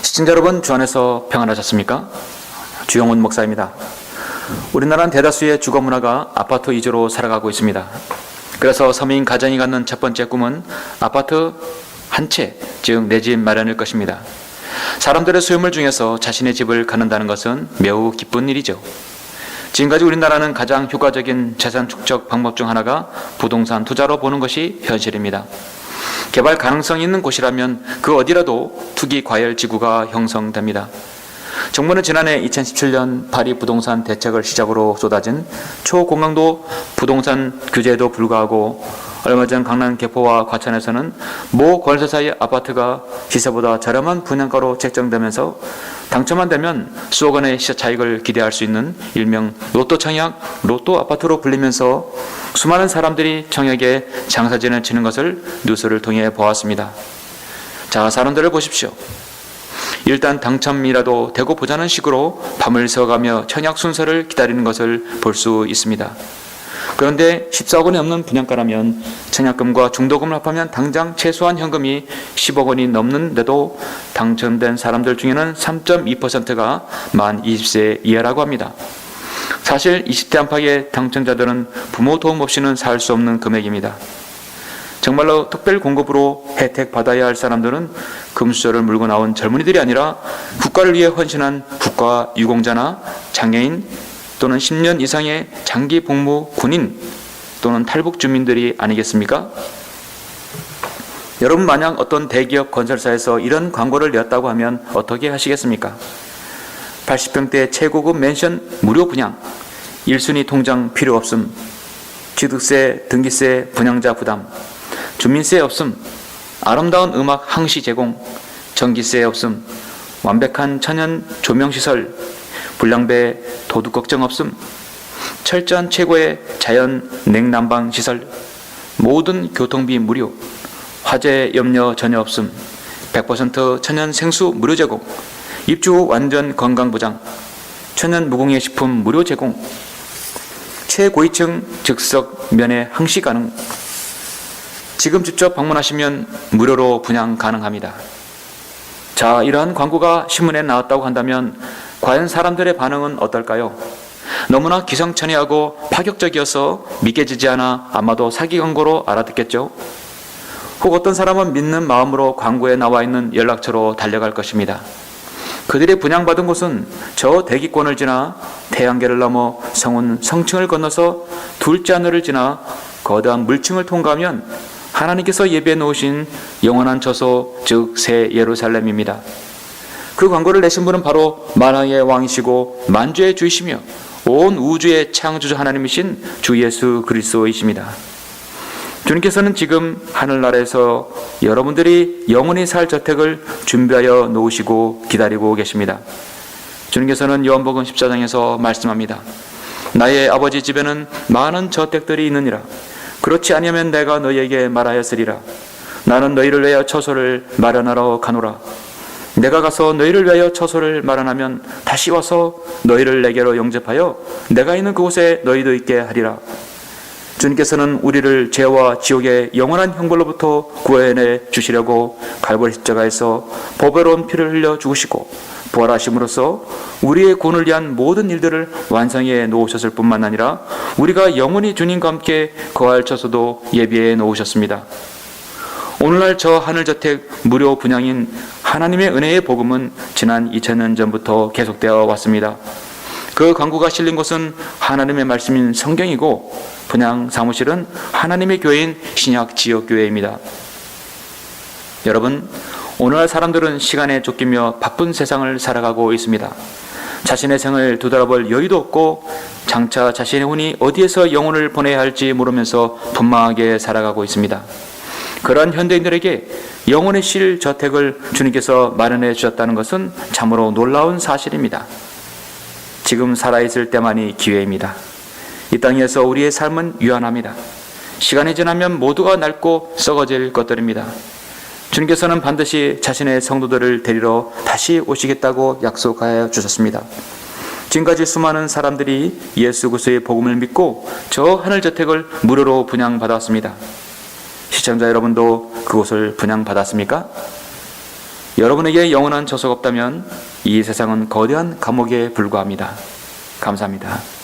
시청자 여러분, 주 안에서 평안하셨습니까? 주영훈 목사입니다. 우리나라는 대다수의 주거 문화가 아파트 위주로 살아가고 있습니다. 그래서 서민 가정이 갖는 첫 번째 꿈은 아파트 한 채, 즉 내 집 마련일 것입니다. 사람들의 소유물 중에서 자신의 집을 갖는다는 것은 매우 기쁜 일이죠. 지금까지 우리나라는 가장 효과적인 재산 축적 방법 중 하나가 부동산 투자로 보는 것이 현실입니다. 개발 가능성이 있는 곳이라면 그 어디라도 투기 과열 지구가 형성됩니다. 정부는 지난해 2017년 파리 부동산 대책을 시작으로 쏟아진 초고강도 부동산 규제에도 불구하고 얼마 전 강남 개포와 과천에서는 모 건설사의 아파트가 시세보다 저렴한 분양가로 책정되면서 당첨만 되면 수억 원의 시세 차익을 기대할 수 있는 일명 로또 청약, 로또 아파트로 불리면서 수많은 사람들이 청약에 장사진을 치는 것을 뉴스를 통해 보았습니다. 자, 사람들을 보십시오. 일단 당첨이라도 되고 보자는 식으로 밤을 새워가며 청약 순서를 기다리는 것을 볼 수 있습니다. 그런데 14억 원이 넘는 분양가라면 청약금과 중도금을 합하면 당장 최소한 현금이 10억 원이 넘는데도 당첨된 사람들 중에는 3.2%가 만 20세 이하라고 합니다. 사실 20대 안팎의 당첨자들은 부모 도움 없이는 살 수 없는 금액입니다. 정말로 특별 공급으로 혜택 받아야 할 사람들은 금수저를 물고 나온 젊은이들이 아니라 국가를 위해 헌신한 국가 유공자나 장애인 또는 10년 이상의 장기 복무 군인 또는 탈북 주민들이 아니겠습니까? 여러분, 만약 어떤 대기업 건설사에서 이런 광고를 냈다고 하면 어떻게 하시겠습니까? 80평대 최고급 맨션 무료 분양, 1순위 통장 필요 없음, 취득세, 등기세, 분양자 부담, 주민세 없음, 아름다운 음악 항시 제공, 전기세 없음, 완벽한 천연 조명시설, 불량배 도둑 걱정 없음, 철저한 최고의 자연 냉난방 시설, 모든 교통비 무료, 화재 염려 전혀 없음, 100% 천연 생수 무료 제공, 입주 후 완전 건강보장, 천연 무공해 식품 무료 제공, 최고위층 즉석 면회 항시 가능, 지금 직접 방문하시면 무료로 분양 가능합니다. 자, 이러한 광고가 신문에 나왔다고 한다면 과연 사람들의 반응은 어떨까요? 너무나 기상천외하고 파격적이어서 믿겨지지 않아 아마도 사기 광고로 알아듣겠죠? 혹 어떤 사람은 믿는 마음으로 광고에 나와 있는 연락처로 달려갈 것입니다. 그들이 분양받은 곳은 저 대기권을 지나 태양계를 넘어 성층을 건너서 둘째 하늘을 지나 거대한 물층을 통과하면 하나님께서 예비해 놓으신 영원한 처소, 즉 새 예루살렘입니다. 그 광고를 내신 분은 바로 만왕의 왕이시고 만주의 주이시며 온 우주의 창조주 하나님이신 주 예수 그리스도이십니다. 주님께서는 지금 하늘나라에서 여러분들이 영원히 살 저택을 준비하여 놓으시고 기다리고 계십니다. 주님께서는 요한복음 14장에서 말씀합니다. 나의 아버지 집에는 많은 저택들이 있느니라. 그렇지 아니하면 내가 너희에게 말하였으리라. 나는 너희를 위하여 처소를 마련하러 가노라. 내가 가서 너희를 위하여 처소를 마련하면 다시 와서 너희를 내게로 영접하여 내가 있는 그곳에 너희도 있게 하리라. 주님께서는 우리를 죄와 지옥의 영원한 형벌로부터 구해내 주시려고 갈보리 십자가에서 보배로운 피를 흘려 죽으시고 부활하심으로써 우리의 구원을 위한 모든 일들을 완성해 놓으셨을 뿐만 아니라 우리가 영원히 주님과 함께 거할 처소도 예비해 놓으셨습니다. 오늘날 저 하늘저택 무료 분양인 하나님의 은혜의 복음은 지난 2000년 전부터 계속되어 왔습니다. 그 광고가 실린 곳은 하나님의 말씀인 성경이고 분양 사무실은 하나님의 교회인 신약 지역교회입니다. 여러분, 오늘날 사람들은 시간에 쫓기며 바쁜 세상을 살아가고 있습니다. 자신의 생을 되돌아볼 여유도 없고 장차 자신의 혼이 어디에서 영혼을 보내야 할지 모르면서 분망하게 살아가고 있습니다. 그러한 현대인들에게 영혼의 실 저택을 주님께서 마련해 주셨다는 것은 참으로 놀라운 사실입니다. 지금 살아있을 때만이 기회입니다. 이 땅에서 우리의 삶은 유한합니다. 시간이 지나면 모두가 낡고 썩어질 것들입니다. 주님께서는 반드시 자신의 성도들을 데리러 다시 오시겠다고 약속하여 주셨습니다. 지금까지 수많은 사람들이 예수 그리스도의 복음을 믿고 저 하늘저택을 무료로 분양받았습니다. 시청자 여러분도 그곳을 분양받았습니까? 여러분에게 영원한 저속 없다면 이 세상은 거대한 감옥에 불과합니다. 감사합니다.